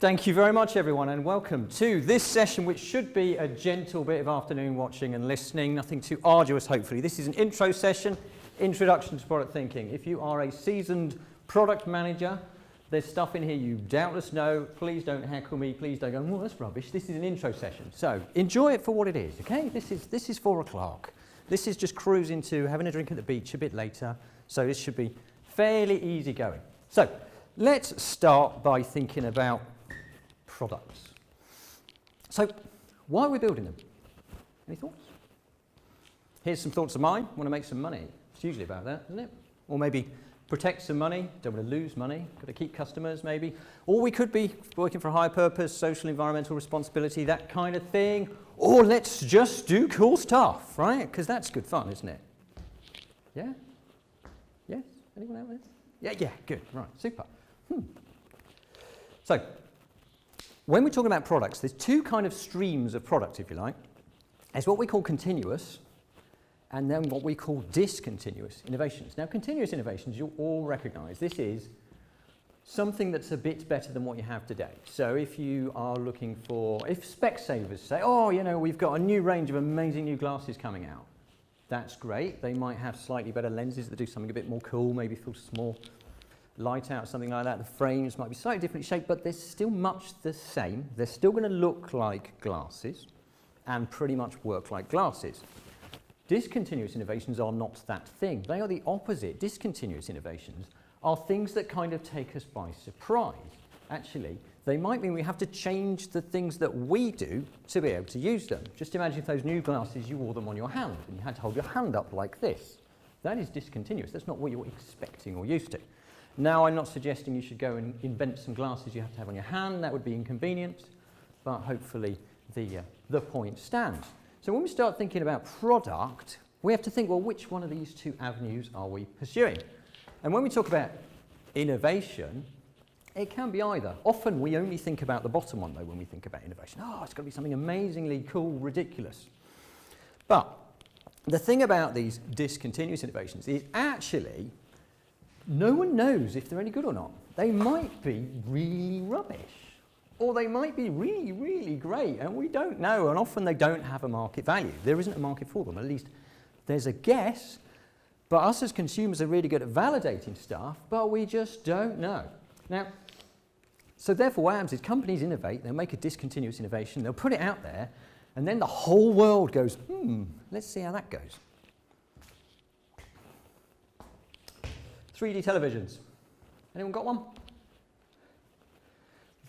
Thank you very much, everyone, and welcome to this session, which should be a gentle bit of afternoon watching and listening, nothing too arduous, hopefully. This is an intro session, introduction to product thinking. If you are a seasoned product manager, there's stuff in here you doubtless know. Please don't heckle me. Please don't go, oh, that's rubbish. This is an intro session. So enjoy it for what it is, okay? This is 4 o'clock. This is just cruising to having a drink at the beach a bit later. So this should be fairly easy going. So let's start by thinking about products. So why are we building them? Any thoughts? Here's some thoughts of mine. Want to make some money. It's usually about that, isn't it? Or maybe protect some money. Don't want to lose money. Got to keep customers, maybe. Or we could be working for a higher purpose, social, environmental responsibility, that kind of thing. Or let's just do cool stuff, right? Because that's good fun, isn't it? Yeah? Yes? Anyone out there? Yeah, good. Right, super. So, when we're talking about products, there's two kind of streams of product, if you like. There's what we call continuous, and then what we call discontinuous innovations. Now, continuous innovations, you'll all recognize, this is something that's a bit better than what you have today. So if you are looking for, if Specsavers say, oh, you know, we've got a new range of amazing new glasses coming out, that's great. They might have slightly better lenses that do something a bit more cool, maybe filter small light out, something like that. The frames might be slightly different shape, but they're still much the same. They're still going to look like glasses and pretty much work like glasses. Discontinuous innovations are not that thing. They are the opposite. Discontinuous innovations are things that kind of take us by surprise. Actually, they might mean we have to change the things that we do to be able to use them. Just imagine if those new glasses, you wore them on your hand and you had to hold your hand up like this. That is discontinuous. That's not what you're expecting or used to. Now, I'm not suggesting you should go and invent some glasses you have to have on your hand. That would be inconvenient, but hopefully the point stands. So when we start thinking about product, we have to think, well, which one of these two avenues are we pursuing? And when we talk about innovation, it can be either. Often we only think about the bottom one, though, when we think about innovation. Oh, it's got to be something amazingly cool, ridiculous. But the thing about these discontinuous innovations is actually no one knows if they're any good or not. They might be really rubbish, or they might be really, really great, and we don't know, and often they don't have a market value. There isn't a market for them, at least there's a guess, but us as consumers are really good at validating stuff, but we just don't know. Now, so therefore what happens is companies innovate, they'll make a discontinuous innovation, they'll put it out there, and then the whole world goes, let's see how that goes. 3D televisions. Anyone got one?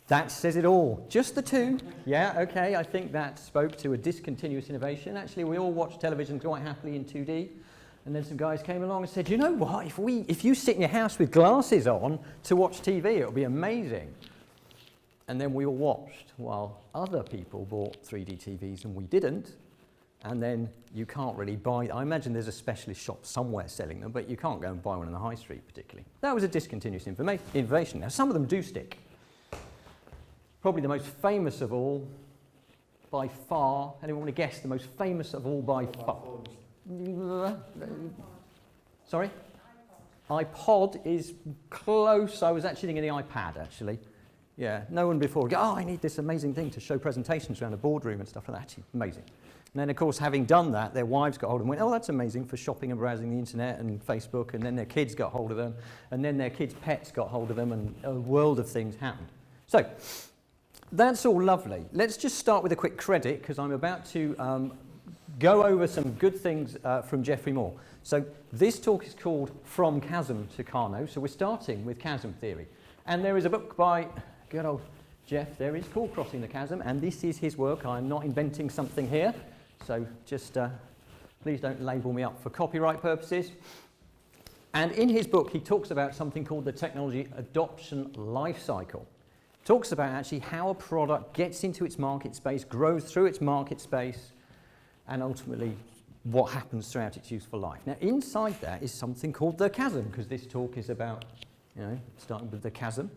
That says it all. Just the two. Yeah, okay, I think that spoke to a discontinuous innovation. Actually, we all watch television quite happily in 2D. And then some guys came along and said, you know what, if you sit in your house with glasses on to watch TV, it'll be amazing. And then we all watched while other people bought 3D TVs and we didn't. And then you can't really buy, I imagine there's a specialist shop somewhere selling them, but you can't go and buy one on the high street particularly. That was a discontinuous innovation. Now, some of them do stick. Probably the most famous of all, by far, anyone want to guess the most famous of all by far? Sorry? iPod is close. I was actually thinking the iPad, actually. Yeah, no one before would go, oh, I need this amazing thing to show presentations around a boardroom and stuff like that. Actually, amazing. And then, of course, having done that, their wives got hold of them and went, oh, that's amazing for shopping and browsing the internet and Facebook. And then their kids got hold of them. And then their kids' pets got hold of them. And a world of things happened. So that's all lovely. Let's just start with a quick credit, because I'm about to go over some good things from Geoffrey Moore. So this talk is called From Chasm to Kano. So we're starting with chasm theory. And there is a book by good old Jeff there is called Crossing the Chasm. And this is his work. I'm not inventing something here. So just please don't label me up for copyright purposes. And in his book, he talks about something called the technology adoption life cycle. Talks about actually how a product gets into its market space, grows through its market space, and ultimately what happens throughout its useful life. Now, inside that is something called the chasm, because this talk is about, starting with the chasm.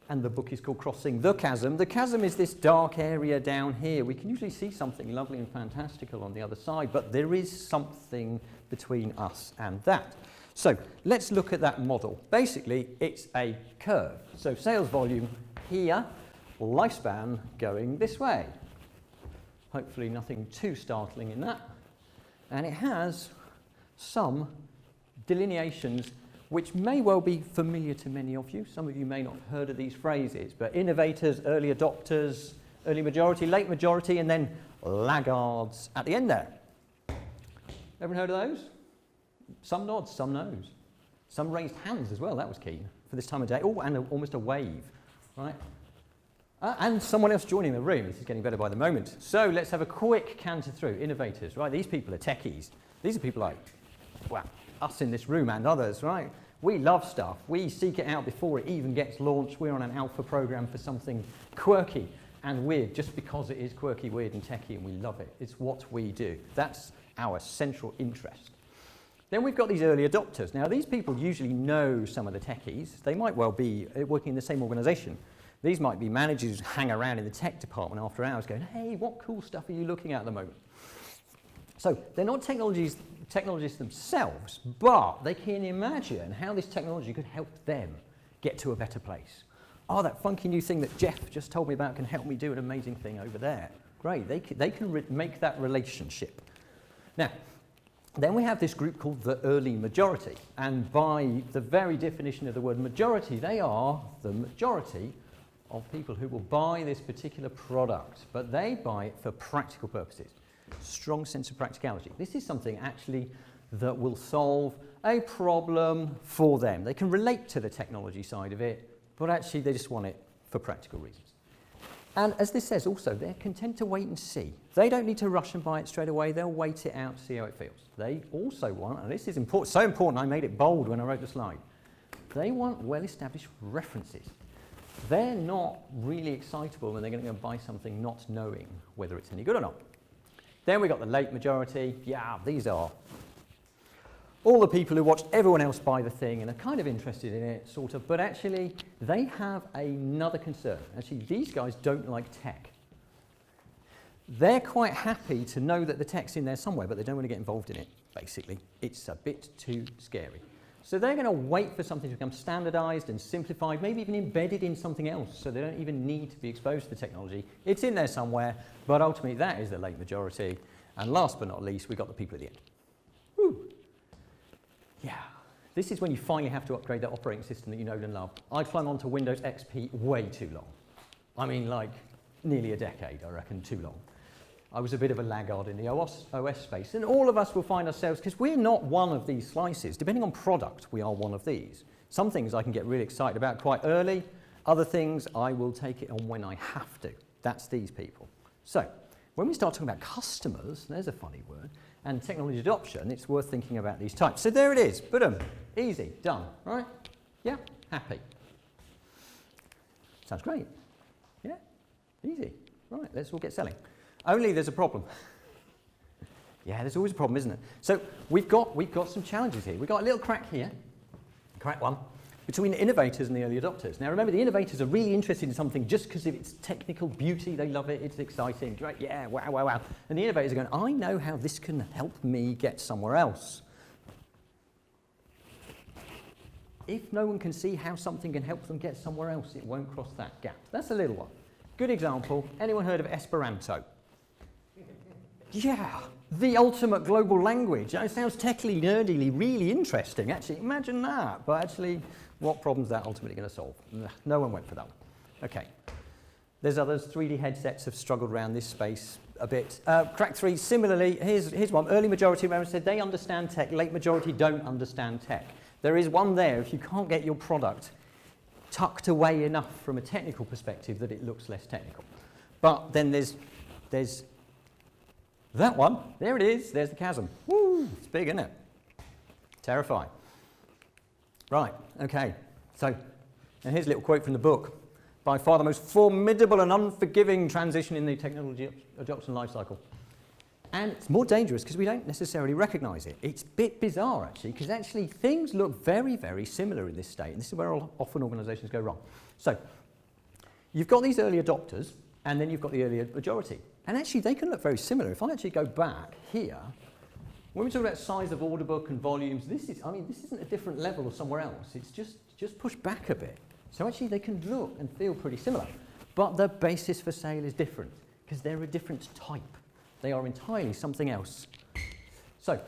And the book is called Crossing the Chasm. The chasm is this dark area down here. We can usually see something lovely and fantastical on the other side, but there is something between us and that. So let's look at that model. Basically, it's a curve. So sales volume here, lifespan going this way. Hopefully nothing too startling in that. And it has some delineations which may well be familiar to many of you. Some of you may not have heard of these phrases, but innovators, early adopters, early majority, late majority, and then laggards at the end there. Everyone heard of those? Some nods, some no's. Some raised hands as well, that was keen for this time of day. Oh, and almost a wave, right? And someone else joining the room. This is getting better by the moment. So let's have a quick canter through. Innovators, right? These people are techies. These are people like, well, us in this room and others, right? We love stuff. We seek it out before it even gets launched. We're on an alpha program for something quirky and weird just because it is quirky, weird and techie and we love it. It's what we do. That's our central interest. Then we've got these early adopters. Now these people usually know some of the techies. They might well be working in the same organization. These might be managers who hang around in the tech department after hours going, hey, what cool stuff are you looking at the moment? So they're not technologists themselves, but they can imagine how this technology could help them get to a better place. Oh, that funky new thing that Jeff just told me about can help me do an amazing thing over there. Great, they can make that relationship. Now, then we have this group called the early majority. And by the very definition of the word majority, they are the majority of people who will buy this particular product, but they buy it for practical purposes. Strong sense of practicality. This is something actually that will solve a problem for them. They can relate to the technology side of it, but actually they just want it for practical reasons. And as this says also, they're content to wait and see. They don't need to rush and buy it straight away. They'll wait it out, see how it feels. They also want, and this is important, so important I made it bold when I wrote the slide, they want well-established references. They're not really excitable when they're going to go buy something not knowing whether it's any good or not. Then we've got the late majority. Yeah, these are all the people who watch everyone else buy the thing and are kind of interested in it, sort of, but actually they have another concern. Actually, these guys don't like tech. They're quite happy to know that the tech's in there somewhere, but they don't want to get involved in it, basically. It's a bit too scary. So they're going to wait for something to become standardized and simplified, maybe even embedded in something else, so they don't even need to be exposed to the technology. It's in there somewhere, but ultimately that is the late majority. And last but not least, we've got the people at the end. Woo. Yeah, this is when you finally have to upgrade that operating system that you know and love. I clung onto Windows XP way too long. I mean, like, nearly a decade, I reckon, too long. I was a bit of a laggard in the OS space, and all of us will find ourselves, because we're not one of these slices. Depending on product, we are one of these. Some things I can get really excited about quite early. Other things, I will take it on when I have to. That's these people. So, when we start talking about customers, there's a funny word, and technology adoption, it's worth thinking about these types. So there it is. Boom. Easy. Done. Right? Yeah? Happy. Sounds great. Yeah? Easy. Right, let's all get selling. Only there's a problem. Yeah, there's always a problem, isn't it? So we've got some challenges here. We've got a little crack here, crack one, between the innovators and the early adopters. Now remember, the innovators are really interested in something just because of its technical beauty. They love it, it's exciting, great, yeah, wow, wow, wow. And the innovators are going, I know how this can help me get somewhere else. If no one can see how something can help them get somewhere else, it won't cross that gap. That's a little one. Good example. Anyone heard of Esperanto? Yeah, the ultimate global language. It sounds technically, nerdily, really interesting. Actually, imagine that. But actually, what problem's that ultimately going to solve? No one went for that one. Okay. There's others. 3D headsets have struggled around this space a bit. Crack 3, similarly, here's one. Early majority of Americans said they understand tech. Late majority don't understand tech. There is one there. If you can't get your product tucked away enough from a technical perspective that it looks less technical. But then there's that one. There it is. There's the chasm. Woo! It's big, isn't it? Terrifying. Right. Okay. So, and here's a little quote from the book. By far the most formidable and unforgiving transition in the technology adoption lifecycle. And it's more dangerous because we don't necessarily recognize it. It's a bit bizarre, actually, because actually things look very, very similar in this state. And this is where often organizations go wrong. So, you've got these early adopters, and then you've got the early majority. And actually, they can look very similar. If I actually go back here, when we talk about size of order book and volumes, this isn't a different level or somewhere else. It's just pushed back a bit. So actually, they can look and feel pretty similar. but the basis for sale is different because they're a different type. They are entirely something else. So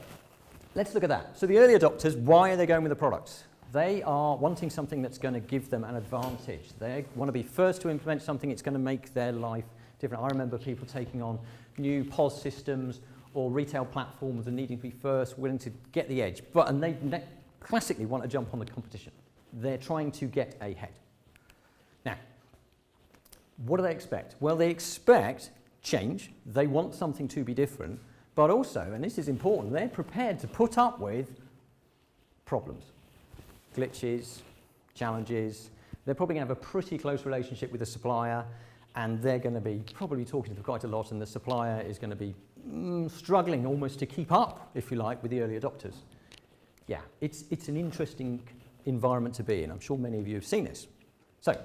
let's look at that. So the early adopters, why are they going with the products? They are wanting something that's going to give them an advantage. They want to be first to implement something that's going to make their life different. I remember people taking on new POS systems or retail platforms and needing to be first, willing to get the edge. And they classically want to jump on the competition. They're trying to get ahead. Now, what do they expect? Well, they expect change. They want something to be different. But also, and this is important, they're prepared to put up with problems, glitches, challenges. They're probably going to have a pretty close relationship with the supplier, and they're going to be probably talking to them quite a lot, and the supplier is going to be struggling almost to keep up, if you like, with the early adopters. Yeah, it's an interesting environment to be in. I'm sure many of you have seen this. So,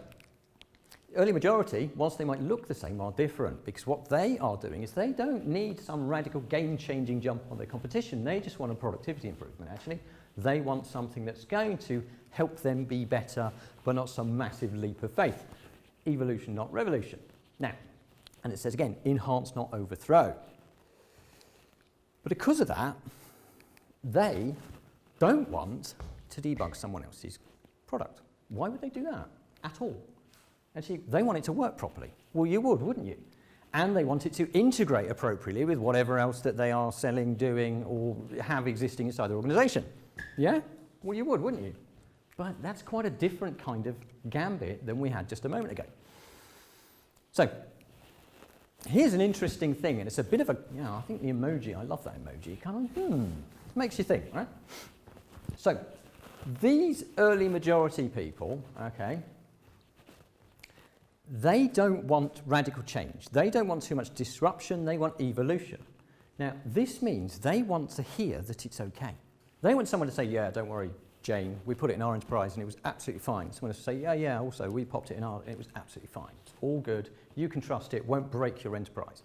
early majority, whilst they might look the same, are different, because what they are doing is they don't need some radical game-changing jump on their competition. They just want a productivity improvement, actually. They want something that's going to help them be better, but not some massive leap of faith. Evolution, not revolution. Now, and it says again, enhance, not overthrow. But because of that, they don't want to debug someone else's product. Why would they do that at all? Actually, they want it to work properly. Well, you would, wouldn't you? And they want it to integrate appropriately with whatever else that they are selling, doing, or have existing inside their organization. Yeah? Well, you would, wouldn't you? But that's quite a different kind of gambit than we had just a moment ago. So, here's an interesting thing, and it's a bit of a, I think the emoji, I love that emoji, kind of, makes you think, right? So, these early majority people, okay, they don't want radical change. They don't want too much disruption. They want evolution. Now, this means they want to hear that it's okay. They want someone to say, yeah, don't worry, Jane, we put it in our enterprise and it was absolutely fine. Someone to say, yeah, also, we popped it in our, and it was absolutely fine. It's all good. You can trust it. Won't break your enterprise.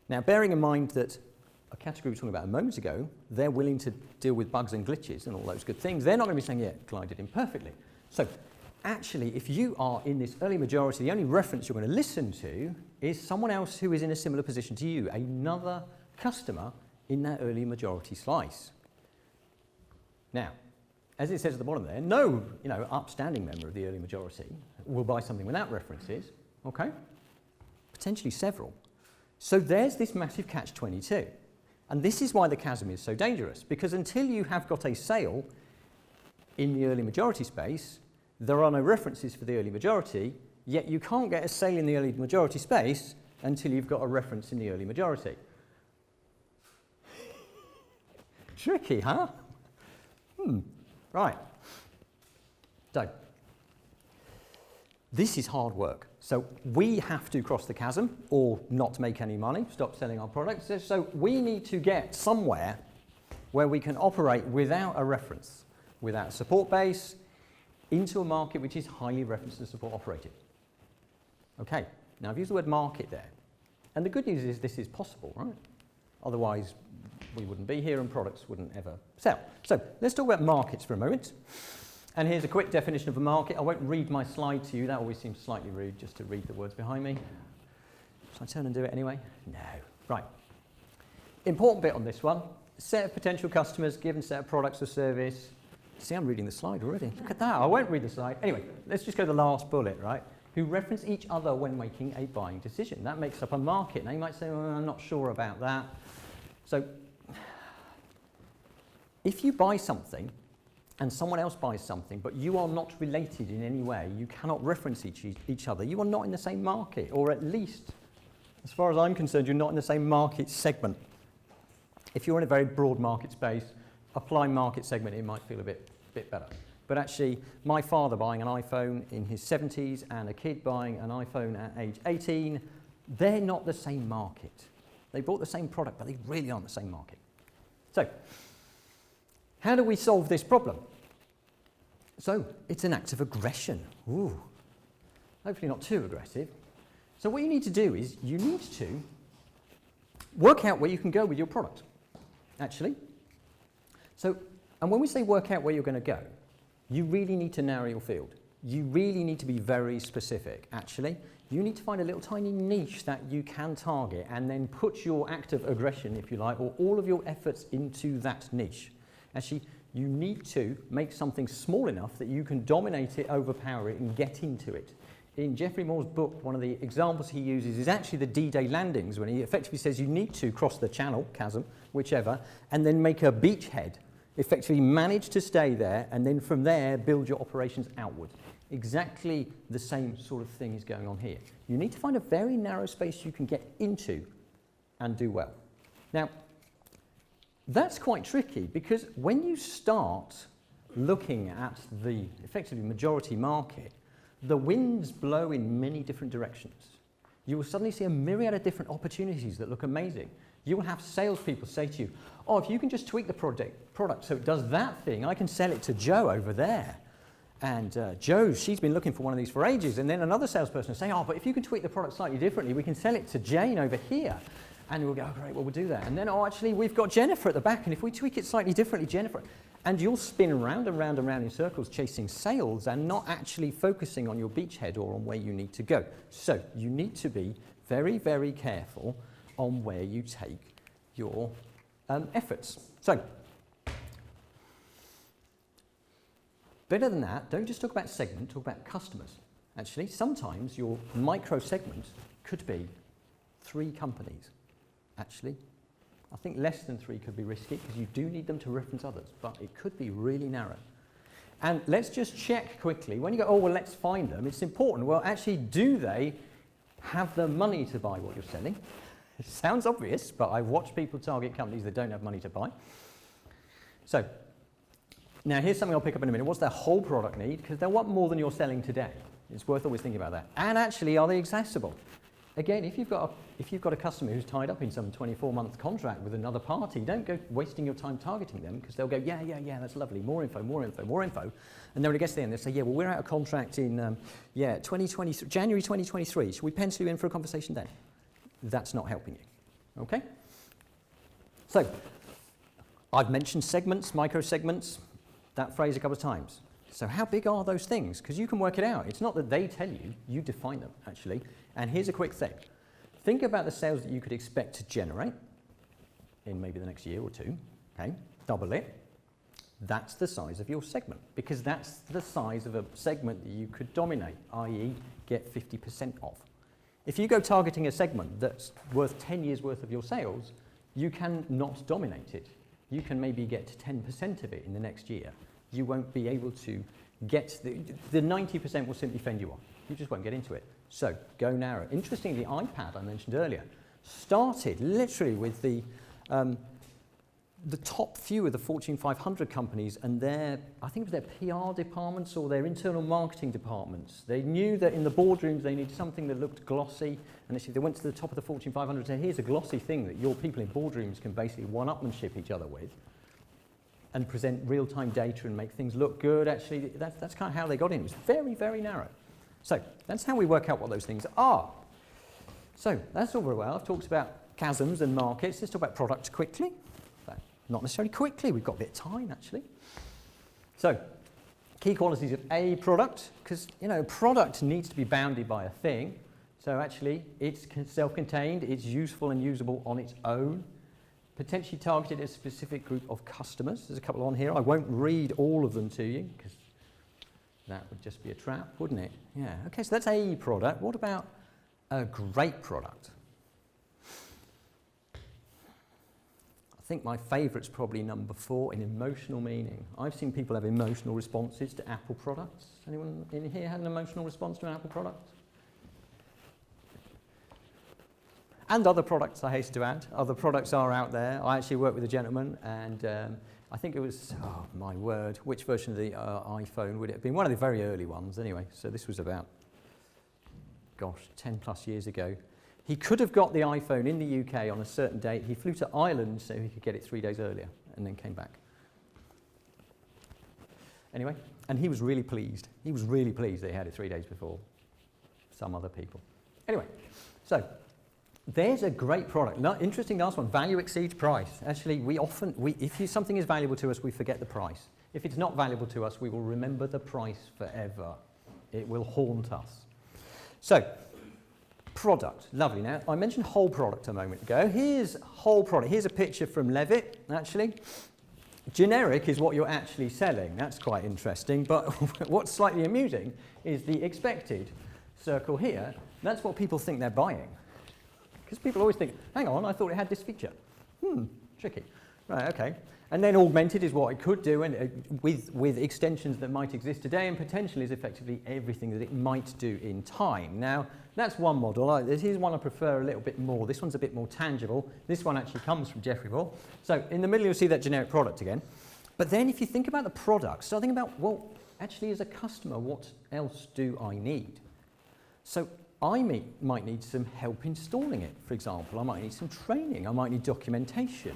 Now, bearing in mind that a category we were talking about a moment ago, they're willing to deal with bugs and glitches and all those good things. They're not going to be saying, yeah, glided in perfectly. So, actually, if you are in this early majority, the only reference you're going to listen to is someone else who is in a similar position to you, another customer in that early majority slice. Now, as it says at the bottom there, no, upstanding member of the early majority will buy something without references, okay? Potentially several. So there's this massive catch-22. And this is why the chasm is so dangerous, because until you have got a sale in the early majority space, there are no references for the early majority, yet you can't get a sale in the early majority space until you've got a reference in the early majority. Tricky, huh? Right. So, this is hard work. So we have to cross the chasm or not make any money, stop selling our products. So we need to get somewhere where we can operate without a reference, without a support base, into a market which is highly reference and support operated. Okay, now I've used the word market there. And the good news is this is possible, right? Otherwise, we wouldn't be here and products wouldn't ever sell. So let's talk about markets for a moment. And here's a quick definition of a market. I won't read my slide to you. That always seems slightly rude just to read the words behind me. Shall I turn and do it anyway? No. Right. Important bit on this one. Set of potential customers, given set of products or service. See, I'm reading the slide already. Look at that. I won't read the slide. Anyway, let's just go to the last bullet, right? Who reference each other when making a buying decision. That makes up a market. Now, you might say, well, I'm not sure about that. So, if you buy something and someone else buys something, but you are not related in any way, you cannot reference each other, you are not in the same market, or at least, as far as I'm concerned, you're not in the same market segment. If you're in a very broad market space, apply market segment, it might feel a bit better. But actually, my father buying an iPhone in his 70s and a kid buying an iPhone at age 18, they're not the same market. They bought the same product, but they really aren't the same market. So, how do we solve this problem? So, it's an act of aggression. Ooh. Hopefully not too aggressive. So what you need to do is you need to work out where you can go with your product, actually. So, and when we say work out where you're going to go, you really need to narrow your field. you really need to be very specific, actually. You need to find a little tiny niche that you can target and then put your active aggression, if you like, or all of your efforts into that niche. Actually, you need to make something small enough that you can dominate it, overpower it, and get into it. In Geoffrey Moore's book, one of the examples he uses is actually the D-Day landings, when he effectively says you need to cross the channel, chasm, whichever, and then make a beachhead, effectively manage to stay there, and then from there build your operations outward. Exactly the same sort of thing is going on here. You need to find a very narrow space you can get into and do well. Now, that's quite tricky because when you start looking at the effectively majority market, the winds blow in many different directions. You will suddenly see a myriad of different opportunities that look amazing. You will have salespeople say to you, oh, if you can just tweak the product so it does that thing, I can sell it to Joe over there. And Joe, she's been looking for one of these for ages. And then another salesperson will say, oh, but if you can tweak the product slightly differently, we can sell it to Jane over here. And we'll go, oh, great, well, we'll do that. And then, oh, actually, we've got Jennifer at the back. And if we tweak it slightly differently, Jennifer. And you'll spin round and round and round in circles chasing sales and not actually focusing on your beachhead or on where you need to go. So you need to be very, very careful on where you take your efforts. So better than that, don't just talk about segment, talk about customers. Actually, sometimes your micro segment could be 3 companies. Actually, I think less than 3 could be risky because you do need them to reference others, but it could be really narrow. And let's just check quickly. When you go, oh, well, let's find them, it's important. Well, actually, do they have the money to buy what you're selling? It sounds obvious, but I watch people target companies that don't have money to buy. So, now here's something I'll pick up in a minute. What's their whole product need? Because they'll want more than you're selling today. It's worth always thinking about that. And actually, are they accessible? Again, if you've got a customer who's tied up in some 24-month contract with another party, don't go wasting your time targeting them because they'll go, yeah, that's lovely, more info. And then when it gets to the end, they'll say, yeah, well, we're out of contract in January 2023. Should we pencil you in for a conversation then? That's not helping you, okay? So, I've mentioned segments, micro segments, that phrase a couple of times. So how big are those things? Because you can work it out. It's not that they tell you, you define them, actually. And here's a quick thing. Think about the sales that you could expect to generate in maybe the next year or 2, okay? Double it. That's the size of your segment, because that's the size of a segment that you could dominate, i.e. get 50% of. If you go targeting a segment that's worth 10 years worth of your sales, you can not dominate it. You can maybe get 10% of it in the next year. You won't be able to get the 90% will simply fend you off. You just won't get into it. So go narrow. Interestingly, the iPad I mentioned earlier started literally with the top few of the Fortune 500 companies and I think it was their PR departments or their internal marketing departments. They knew that in the boardrooms they needed something that looked glossy, and they went to the top of the Fortune 500 and said, here's a glossy thing that your people in boardrooms can basically one-upmanship each other with and present real-time data and make things look good. Actually, that's kind of how they got in. It was very, very narrow. So that's how we work out what those things are. So that's all very well. I've talked about chasms and markets. Let's talk about products quickly. Not necessarily quickly. We've got a bit of time, actually. So key qualities of a product, because, product needs to be bounded by a thing. So actually, it's self-contained. It's useful and usable on its own. Potentially targeted at a specific group of customers. There's a couple on here. I won't read all of them to you because that would just be a trap, wouldn't it? Yeah. Okay, so that's a product. What about a great product? I think my favourite's probably number 4 in emotional meaning. I've seen people have emotional responses to Apple products. Anyone in here had an emotional response to an Apple product? And other products, I hasten to add. Other products are out there. I actually worked with a gentleman, and I think it was, oh my word, which version of the iPhone would it have been? One of the very early ones, anyway. So this was about, 10 plus years ago. He could have got the iPhone in the UK on a certain date. He flew to Ireland so he could get it 3 days earlier, and then came back. Anyway, and he was really pleased. He was really pleased that he had it 3 days before some other people. Anyway, so there's a great product. Interesting last one, value exceeds price. Actually, if something is valuable to us, we forget the price. If it's not valuable to us, we will remember the price forever. It will haunt us. So, product, lovely. Now, I mentioned whole product a moment ago. Here's whole product. Here's a picture from Levitt, actually. Generic is what you're actually selling. That's quite interesting. But what's slightly amusing is the expected circle here. That's what people think they're buying. Because people always think, hang on, I thought it had this feature. Tricky. Right, okay. And then augmented is what it could do, and with extensions that might exist today, and potentially is effectively everything that it might do in time. Now, that's one model. Here's one I prefer a little bit more. This one's a bit more tangible. This one actually comes from Jeffrey Ball. So in the middle, you'll see that generic product again. But then if you think about the product, start thinking about, well, actually as a customer, what else do I need? So I might need some help installing it, for example. I might need some training. I might need documentation.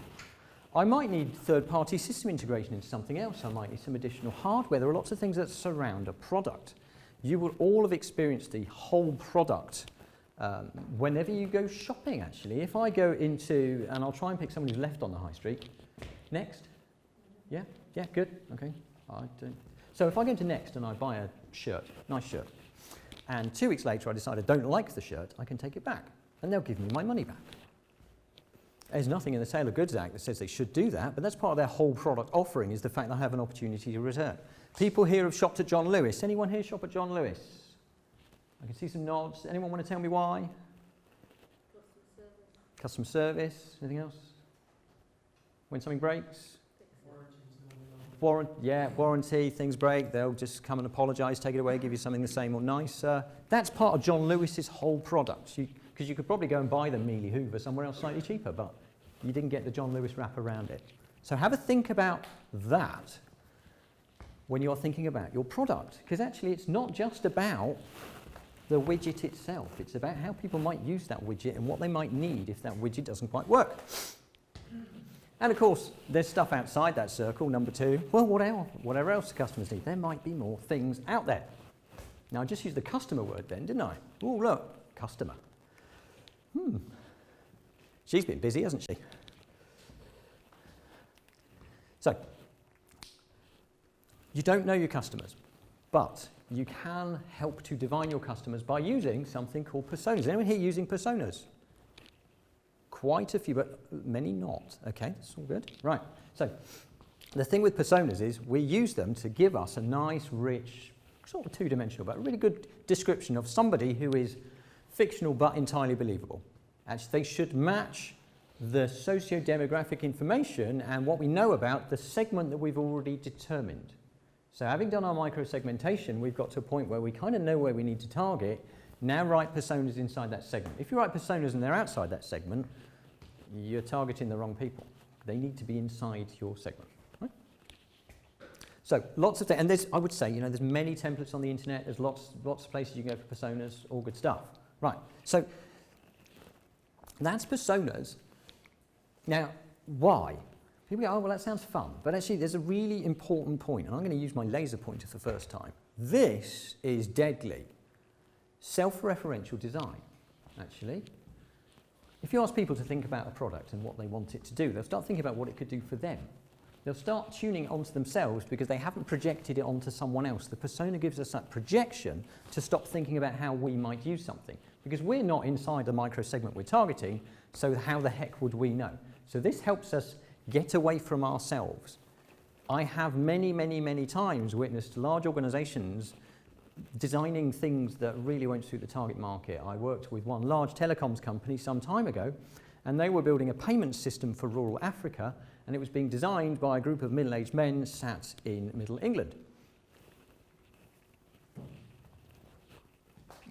I might need third-party system integration into something else. I might need some additional hardware. There are lots of things that surround a product. You will all have experienced the whole product whenever you go shopping, actually. If I go into, and I'll try and pick someone who's left on the high street. Next? Yeah, good, okay. I don't. So if I go into Next and I buy a shirt, nice shirt, and 2 weeks later I decide I don't like the shirt, I can take it back, and they'll give me my money back. There's nothing in the Sale of Goods Act that says they should do that, but that's part of their whole product offering, is the fact that I have an opportunity to return. People here have shopped at John Lewis. Anyone here shop at John Lewis? I can see some nods. Anyone want to tell me why? Customer service. Anything else? When something breaks? Warranty, things break, they'll just come and apologise, take it away, give you something the same or nicer. That's part of John Lewis's whole product. Because you could probably go and buy the Mealy Hoover somewhere else slightly cheaper, but you didn't get the John Lewis wrap around it. So have a think about that when you're thinking about your product, because actually it's not just about the widget itself, it's about how people might use that widget and what they might need if that widget doesn't quite work. And of course, there's stuff outside that circle, number 2. Well, whatever else the customers need, there might be more things out there. Now, I just used the customer word then, didn't I? Oh, look, customer. She's been busy, hasn't she? So, you don't know your customers, but you can help to divine your customers by using something called personas. Anyone here using personas? Quite a few, but many not. Okay, that's all good. Right, so the thing with personas is we use them to give us a nice, rich, sort of two-dimensional, but a really good description of somebody who is fictional but entirely believable. Actually, they should match the socio-demographic information and what we know about the segment that we've already determined. So having done our micro-segmentation, we've got to a point where we kind of know where we need to target. Now write personas inside that segment. If you write personas and they're outside that segment, you're targeting the wrong people. They need to be inside your segment. Right? So lots of things, and I would say, there's many templates on the internet. There's lots of places you can go for personas, all good stuff. Right, so that's personas. Now, why? People go, oh, well, that sounds fun. But actually, there's a really important point, and I'm going to use my laser pointer for the first time. This is deadly. Self-referential design, actually. If you ask people to think about a product and what they want it to do, they'll start thinking about what it could do for them. They'll start tuning it onto themselves because they haven't projected it onto someone else. The persona gives us that projection to stop thinking about how we might use something. Because we're not inside the micro-segment we're targeting, so how the heck would we know? So this helps us get away from ourselves. I have many, many, many times witnessed large organizations designing things that really won't suit the target market. I worked with one large telecoms company some time ago, and they were building a payment system for rural Africa, and it was being designed by a group of middle-aged men sat in Middle England.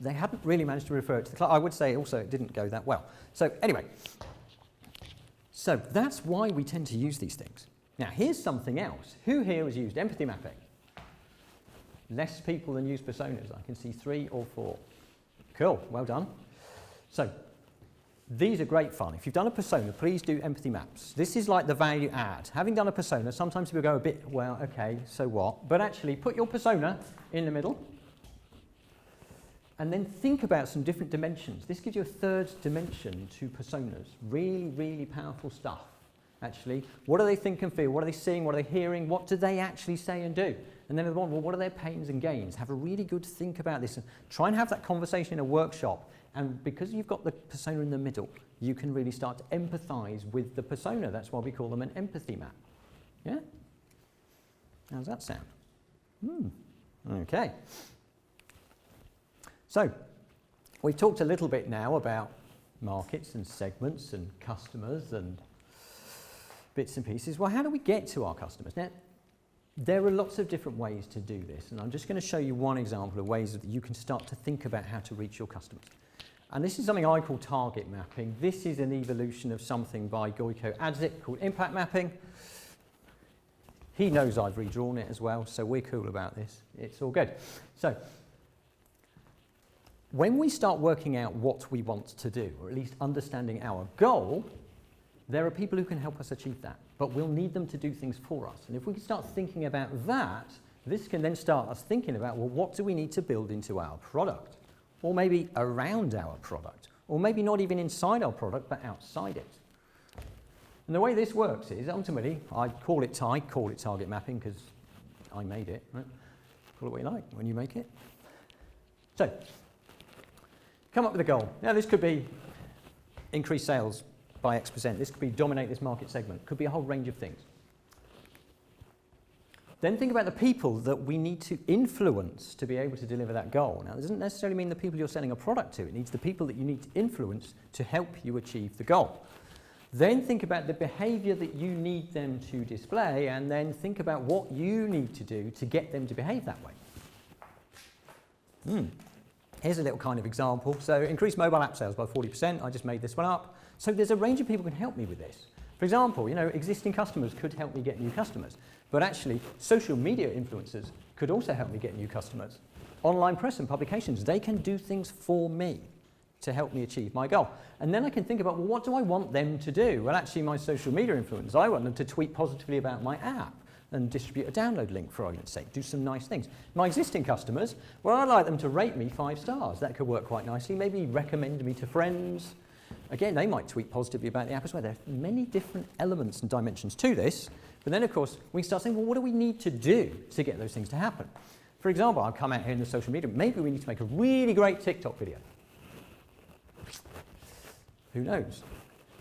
They hadn't really managed to refer it to the client. I would say also it didn't go that well. So anyway, so that's why we tend to use these things. Now here's something else. Who here has used empathy mapping? Less people than use personas. I can see 3 or 4. Cool, well done. So these are great fun. If you've done a persona, please do empathy maps. This is like the value add. Having done a persona, sometimes people go a bit, well, okay, so what? But actually put your persona in the middle and then think about some different dimensions. This gives you a third dimension to personas. Really, really powerful stuff, actually. What do they think and feel? What are they seeing? What are they hearing? What do they actually say and do? And then well, what are their pains and gains? Have a really good think about this and try and have that conversation in a workshop. And because you've got the persona in the middle, you can really start to empathise with the persona. That's why we call them an empathy map. Yeah? How's that sound? Okay. So, we've talked a little bit now about markets and segments and customers and bits and pieces. Well, how do we get to our customers? Now, there are lots of different ways to do this, and I'm just going to show you one example of ways that you can start to think about how to reach your customers. And this is something I call target mapping. This is an evolution of something by Goiko Adzik called impact mapping. He knows I've redrawn it as well, so we're cool about this. It's all good. So, when we start working out what we want to do, or at least understanding our goal, there are people who can help us achieve that, but we'll need them to do things for us. And if we can start thinking about that, this can then start us thinking about, well, what do we need to build into our product? Or maybe around our product, or maybe not even inside our product, but outside it. And the way this works is, ultimately, I call it target mapping, because I made it, right? Call it what you like when you make it. So, come up with a goal. Now, this could be increase sales by X%. This could be dominate this market segment. It could be a whole range of things. Then think about the people that we need to influence to be able to deliver that goal. Now, it doesn't necessarily mean the people you're selling a product to. It needs the people that you need to influence to help you achieve the goal. Then think about the behavior that you need them to display, and then think about what you need to do to get them to behave that way. Here's a little kind of example. So increase mobile app sales by 40%. I just made this one up. So there's a range of people who can help me with this. For example, existing customers could help me get new customers. But actually, social media influencers could also help me get new customers. Online press and publications, they can do things for me to help me achieve my goal. And then I can think about, well, what do I want them to do? Well, actually, my social media influencers, I want them to tweet positively about my app and distribute a download link, for argument's sake, do some nice things. My existing customers, well, I'd like them to rate me 5 stars. That could work quite nicely. Maybe recommend me to friends. Again, they might tweet positively about the app as well. There are many different elements and dimensions to this. But then, of course, we start saying, well, what do we need to do to get those things to happen? For example, I'll come out here in the social media. Maybe we need to make a really great TikTok video. Who knows?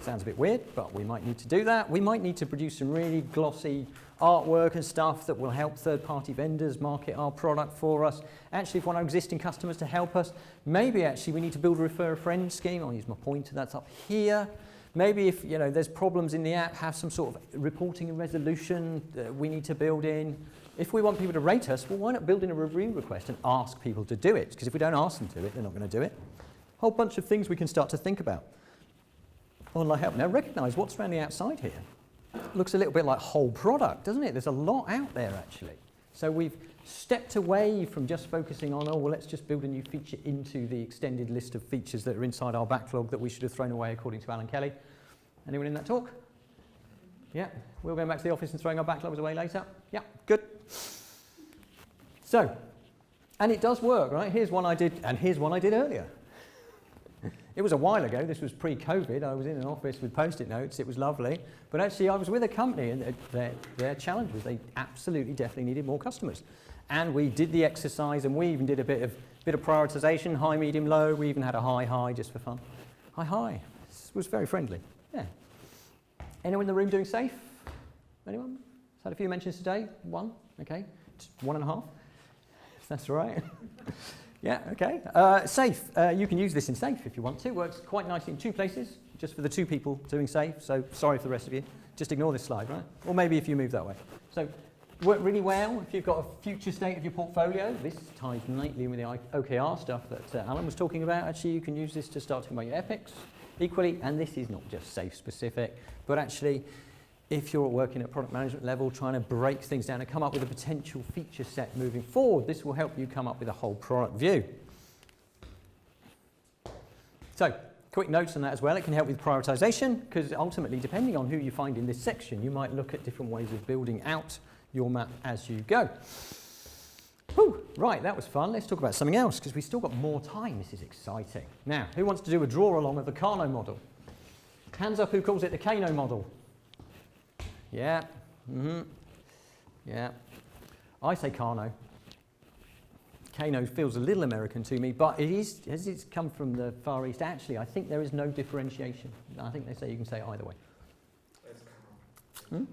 Sounds a bit weird, but we might need to do that. We might need to produce some really glossy artwork and stuff that will help third-party vendors market our product for us. Actually, if we want our existing customers to help us, maybe actually we need to build a refer a friend scheme. I'll use my pointer, that's up here. Maybe if there's problems in the app, have some sort of reporting and resolution that we need to build in. If we want people to rate us, well, why not build in a review request and ask people to do it? Because if we don't ask them to do it, they're not going to do it. A whole bunch of things we can start to think about. Online help. Now, recognise what's around the outside here. Looks a little bit like whole product, doesn't it? There's a lot out there, actually. So we've stepped away from just focusing on, let's just build a new feature into the extended list of features that are inside our backlog that we should have thrown away, according to Alan Kelly. Anyone in that talk? Yeah, we're going back to the office and throwing our backlogs away later? Yeah, good. So, and it does work, right? Here's one I did, and here's one I did earlier. It was a while ago. This was pre-COVID. I was in an office with Post-it notes. It was lovely. But actually, I was with a company, and their challenge was they absolutely, definitely needed more customers. And we did the exercise, and we even did a bit of prioritization, high, medium, low. We even had a high, just for fun. High. This was very friendly. Yeah. Anyone in the room doing safe? Anyone? Had a few mentions today. 1. Okay. 1.5. That's all right. Yeah, okay. Safe. You can use this in safe if you want to. Works quite nicely in 2 places, just for the 2 people doing safe. So sorry for the rest of you. Just ignore this slide, right? Or maybe if you move that way. So work really well if you've got a future state of your portfolio. This ties neatly in with the OKR stuff that Alan was talking about. Actually, you can use this to start talking about your epics equally. And this is not just safe specific, but actually, if you're working at product management level, trying to break things down and come up with a potential feature set moving forward, this will help you come up with a whole product view. So, quick notes on that as well. It can help with prioritization, because ultimately, depending on who you find in this section, you might look at different ways of building out your map as you go. Whew, right, that was fun. Let's talk about something else, because we've still got more time. This is exciting. Now, who wants to do a draw along of the Kano model? Hands up who calls it the Kano model. Yeah. Yeah. I say Kano. Kano feels a little American to me, but it is, as it's come from the Far East, actually, I think there is no differentiation. I think they say you can say it either way. It's Kano.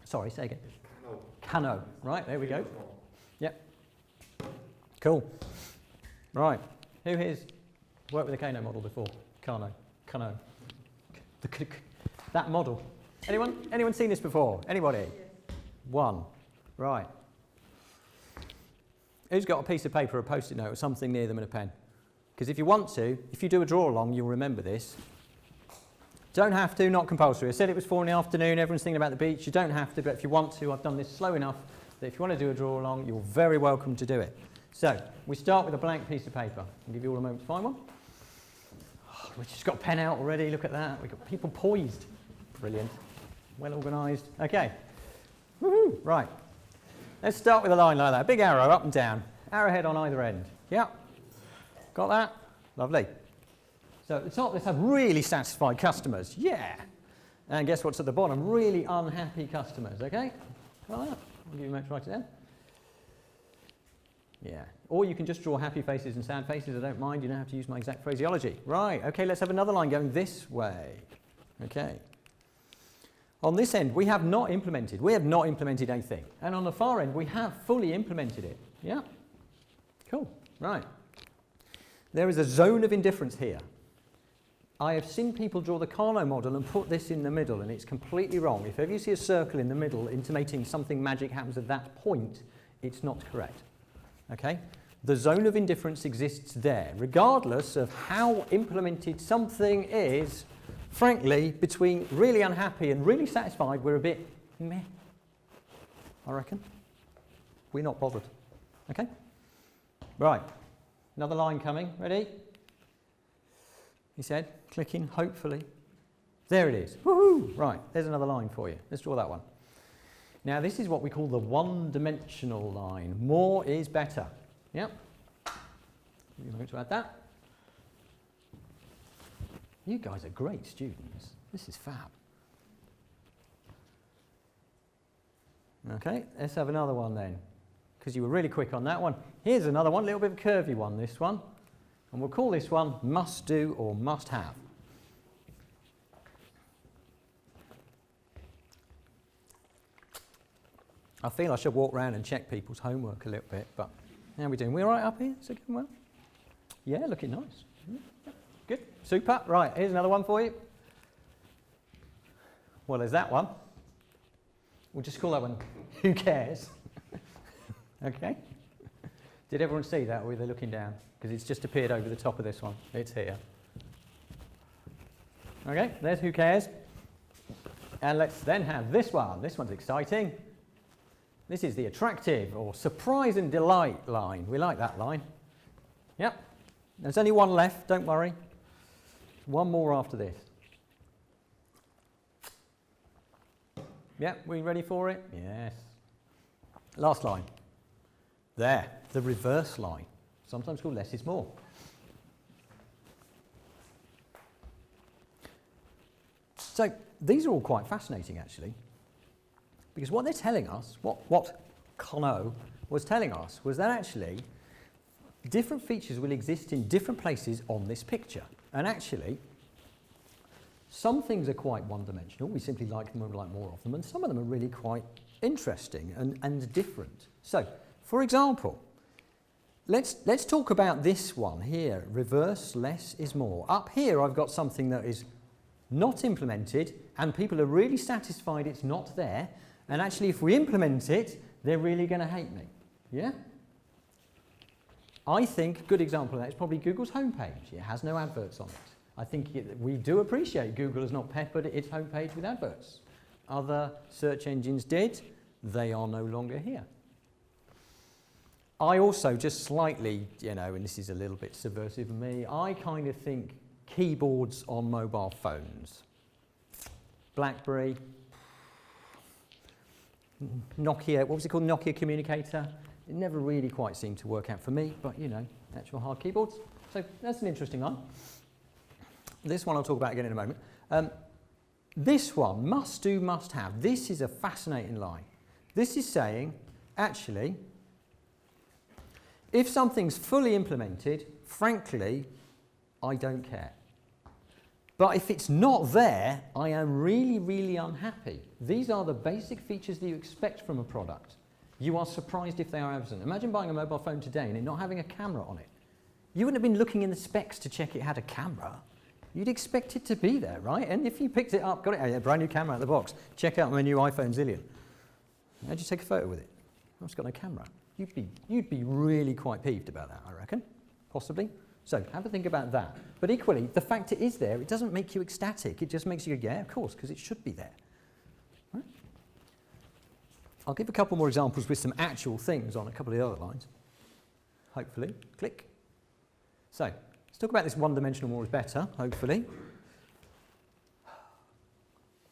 Sorry, say again. Kano. Kano. Right, there we go. Yep. Cool. Right. Who here's worked with the Kano model before? Kano. That model. Anyone seen this before? Anybody? Yes. One. Right. Who's got a piece of paper, a post-it note, or something near them and a pen? Because if you want to, if you do a draw along, you'll remember this. Don't have to, not compulsory. I said it was 4 in the afternoon, everyone's thinking about the beach. You don't have to, but if you want to, I've done this slow enough that if you want to do a draw along, you're very welcome to do it. So, we start with a blank piece of paper. I'll give you all a moment to find one. Oh, we've just got a pen out already, look at that. We've got people poised. Brilliant. Well organised. Okay. Woohoo! Right. Let's start with a line like that. Big arrow up and down. Arrowhead on either end. Yeah. Got that? Lovely. So at the top, let's have really satisfied customers. Yeah. And guess what's at the bottom? Really unhappy customers. Okay? Got that? I'll give you a moment to write it down. Yeah. Or you can just draw happy faces and sad faces. I don't mind. You don't have to use my exact phraseology. Right. Okay, let's have another line going this way. Okay. On this end, we have not implemented. We have not implemented a thing. And on the far end, we have fully implemented it. Yeah? Cool. Right. There is a zone of indifference here. I have seen people draw the Kano model and put this in the middle, and it's completely wrong. If ever you see a circle in the middle intimating something magic happens at that point, it's not correct. Okay? The zone of indifference exists there, regardless of how implemented something is. Frankly, between really unhappy and really satisfied, we're a bit meh, I reckon. We're not bothered. Okay? Right. Another line coming. Ready? He said, clicking, hopefully. There it is. Woohoo! Right, there's another line for you. Let's draw that one. Now, this is what we call the one-dimensional line. More is better. Yep. You're going to add that. You guys are great students. This is fab. Okay, let's have another one then, because you were really quick on that one. Here's another one, a little bit of a curvy one, this one. And we'll call this one must do or must have. I feel I should walk around and check people's homework a little bit, but how are we doing? We all right up here? Is it going well? Yeah, looking nice. Good, super. Right, here's another one for you. Well, there's that one. We'll just call that one, who cares? Okay. Did everyone see that, or were they looking down? Because it's just appeared over the top of this one. It's here. Okay, there's who cares. And let's then have this one. This one's exciting. This is the attractive or surprise and delight line. We like that line. Yep. There's only one left, don't worry. One more after this. Yep, we ready for it? Yes. Last line. There, the reverse line. Sometimes called less is more. So these are all quite fascinating actually, because what they're telling us, what Kano was telling us, was that actually different features will exist in different places on this picture. And actually, some things are quite one-dimensional. We simply like them and we like more of them. And some of them are really quite interesting and different. So, for example, let's talk about this one here. Reverse less is more. Up here, I've got something that is not implemented, and people are really satisfied it's not there. And actually, if we implement it, they're really going to hate me. Yeah? I think a good example of that is probably Google's homepage. It has no adverts on it. I think we do appreciate Google has not peppered its homepage with adverts. Other search engines did. They are no longer here. I also just slightly, and this is a little bit subversive of me, I kind of think keyboards on mobile phones. BlackBerry, Nokia, what was it called? Nokia communicator. It never really quite seemed to work out for me, but actual hard keyboards. So that's an interesting one. This one I'll talk about again in a moment. This one, must do, must have. This is a fascinating line. This is saying actually, if something's fully implemented, frankly, I don't care. But if it's not there, I am really, really unhappy. These are the basic features that you expect from a product. You are surprised if they are absent. Imagine buying a mobile phone today and it not having a camera on it. You wouldn't have been looking in the specs to check it had a camera. You'd expect it to be there, right? And if you picked it up, got it, a brand new camera out of the box, check out my new iPhone Zillion. How'd you take a photo with it? Oh, it's got no camera. You'd be really quite peeved about that, I reckon, possibly. So have a think about that. But equally, the fact it is there, it doesn't make you ecstatic. It just makes you go, yeah, of course, because it should be there. Right? I'll give a couple more examples with some actual things on a couple of the other lines. Hopefully. Click. So let's talk about this one-dimensional more is better, hopefully.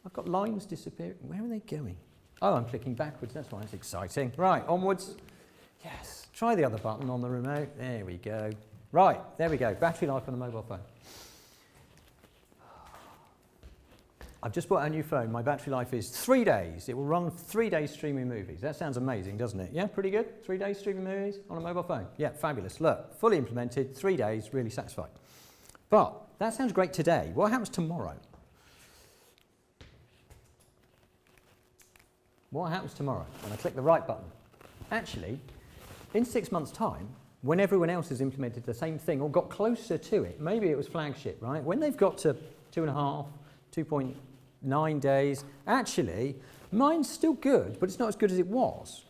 I've got lines disappearing. Where are they going? Oh, I'm clicking backwards. That's why it's exciting. Right, onwards. Yes. Try the other button on the remote. There we go. Right, there we go. Battery life on a mobile phone. I've just bought a new phone. My battery life is 3 days. It will run 3 days streaming movies. That sounds amazing, doesn't it? Yeah, pretty good? 3 days streaming movies on a mobile phone. Yeah, fabulous. Look, fully implemented, 3 days, really satisfied. But that sounds great today. What happens tomorrow? What happens tomorrow when I click the right button? Actually, in 6 months' time, when everyone else has implemented the same thing or got closer to it, maybe it was flagship, right? When they've got to 2.5, 2.9 days, actually, mine's still good, but it's not as good as it was.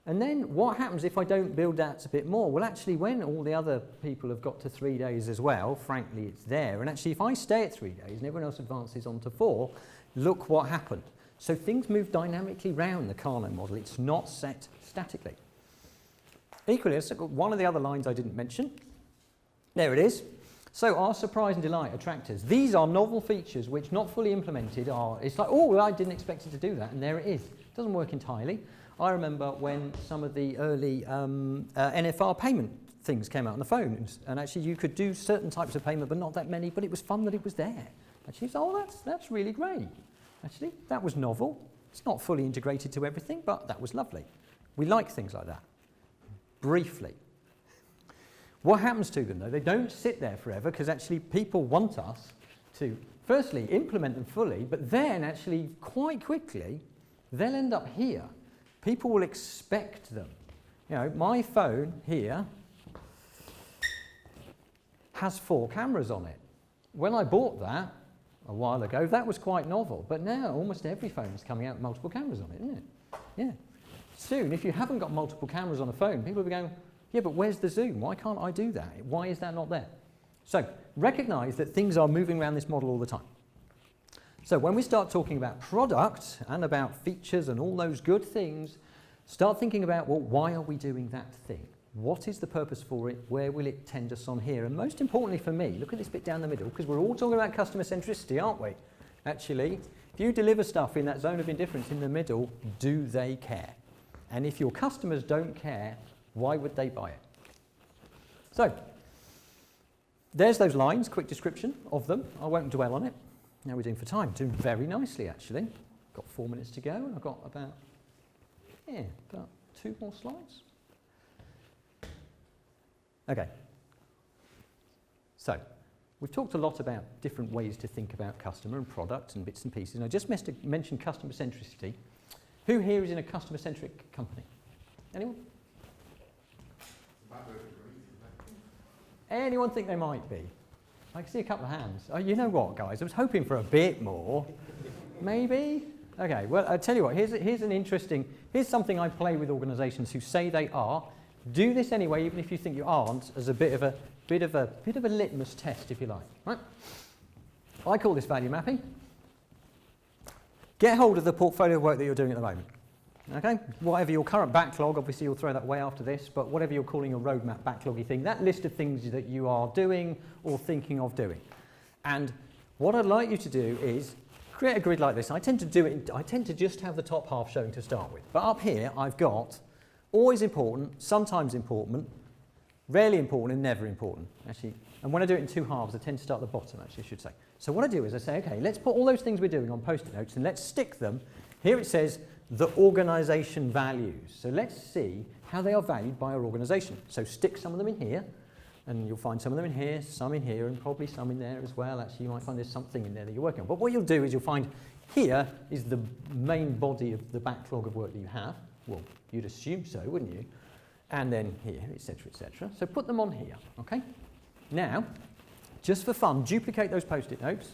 And then what happens if I don't build that a bit more? Well, actually, when all the other people have got to 3 days as well, frankly, it's there. And actually, if I stay at 3 days and everyone else advances on to 4, look what happened. So things move dynamically round the Kano model. It's not set statically. Equally, let's look at one of the other lines I didn't mention. There it is. So our surprise and delight attractors. These are novel features which, not fully implemented, it's like, oh, well, I didn't expect it to do that, and there it is. It doesn't work entirely. I remember when some of the early NFR payment things came out on the phones, and actually you could do certain types of payment, but not that many, but it was fun that it was there. Actually, so, oh, that's really great. Actually, that was novel. It's not fully integrated to everything, but that was lovely. We like things like that. Briefly. What happens to them, though? They don't sit there forever, because actually people want us to, firstly, implement them fully, but then actually quite quickly, they'll end up here. People will expect them. You know, my phone here has 4 cameras on it. When I bought that a while ago, that was quite novel, but now almost every phone is coming out with multiple cameras on it, isn't it? Yeah. Soon, if you haven't got multiple cameras on a phone, people will be going, yeah, but where's the zoom? Why can't I do that? Why is that not there? So recognise that things are moving around this model all the time. So when we start talking about product and about features and all those good things, start thinking about, well, why are we doing that thing? What is the purpose for it? Where will it tend us on here? And most importantly for me, look at this bit down the middle, because we're all talking about customer centricity, aren't we? Actually, if you deliver stuff in that zone of indifference in the middle, do they care? And if your customers don't care, why would they buy it? So, there's those lines, quick description of them. I won't dwell on it. How are we doing for time? Doing very nicely, actually. Got 4 minutes to go, and I've got about 2 more slides. Okay. So, we've talked a lot about different ways to think about customer and product and bits and pieces. And I just mentioned customer centricity. Who here is in a customer-centric company? Anyone? Anyone think they might be? I can see a couple of hands. Oh, you know what, guys? I was hoping for a bit more. Maybe? Okay, well, I'll tell you what. Here's something I play with organisations who say they are. Do this anyway, even if you think you aren't, as a bit of a litmus test, if you like. Right? I call this value mapping. Get hold of the portfolio of work that you're doing at the moment. Okay? Whatever your current backlog, obviously you'll throw that way after this, but whatever you're calling your roadmap backloggy thing, that list of things that you are doing or thinking of doing. And what I'd like you to do is create a grid like this. I tend to just have the top half showing to start with. But up here I've got always important, sometimes important, rarely important and never important. Actually, and when I do it in 2 halves, I tend to start at the bottom, actually, I should say. So what I do is I say, okay, let's put all those things we're doing on Post-it notes and let's stick them. Here it says the organisation values. So let's see how they are valued by our organisation. So stick some of them in here, and you'll find some of them in here, some in here, and probably some in there as well. Actually, you might find there's something in there that you're working on. But what you'll do is you'll find here is the main body of the backlog of work that you have. Well, you'd assume so, wouldn't you? And then here, etc., etc. So put them on here, okay? Now, just for fun, duplicate those post-it notes.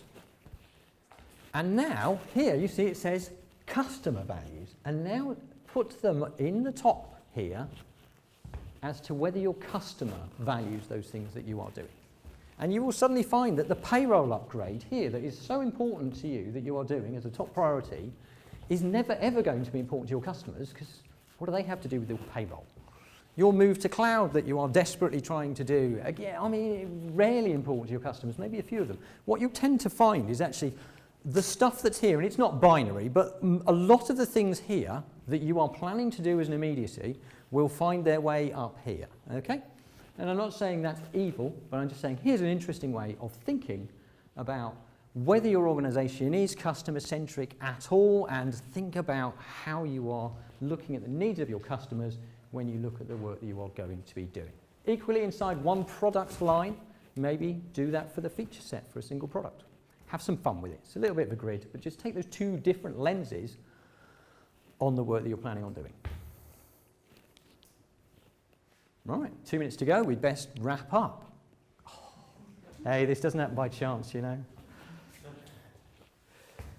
And now, here, you see it says customer values. And now put them in the top here as to whether your customer values those things that you are doing. And you will suddenly find that the payroll upgrade here that is so important to you that you are doing as a top priority is never ever going to be important to your customers, because what do they have to do with your payroll? Your move to cloud that you are desperately trying to do, again, I mean, rarely important to your customers, maybe a few of them. What you tend to find is actually the stuff that's here, and it's not binary, but a lot of the things here that you are planning to do as an immediacy will find their way up here, okay? And I'm not saying that's evil, but I'm just saying here's an interesting way of thinking about whether your organisation is customer-centric at all, and think about how you are looking at the needs of your customers when you look at the work that you are going to be doing. Equally, inside one product line, maybe do that for the feature set for a single product. Have some fun with it. It's a little bit of a grid, but just take those two different lenses on the work that you're planning on doing. Right, 2 minutes to go. We'd best wrap up. Oh, hey, this doesn't happen by chance, you know.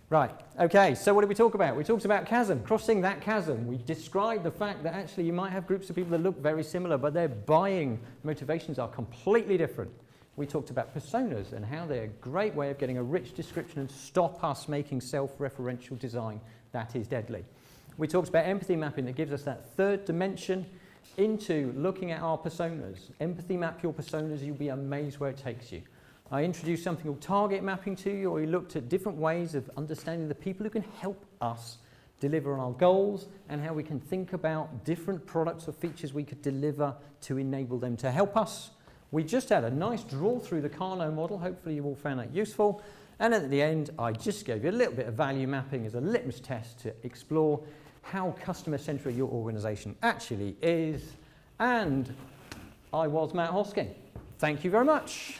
Right, okay, so what did we talk about? We talked about chasm, crossing that chasm. We described the fact that actually you might have groups of people that look very similar, but their buying motivations are completely different. We talked about personas and how they're a great way of getting a rich description and stop us making self-referential design that is deadly. We talked about empathy mapping that gives us that third dimension into looking at our personas. Empathy map your personas, you'll be amazed where it takes you. I introduced something called target mapping to you, or we looked at different ways of understanding the people who can help us deliver on our goals, and how we can think about different products or features we could deliver to enable them to help us. We just had a nice draw through the Kano model. Hopefully you all found that useful. And at the end, I just gave you a little bit of value mapping as a litmus test to explore how customer-centric your organisation actually is. And I was Matt Hosking. Thank you very much.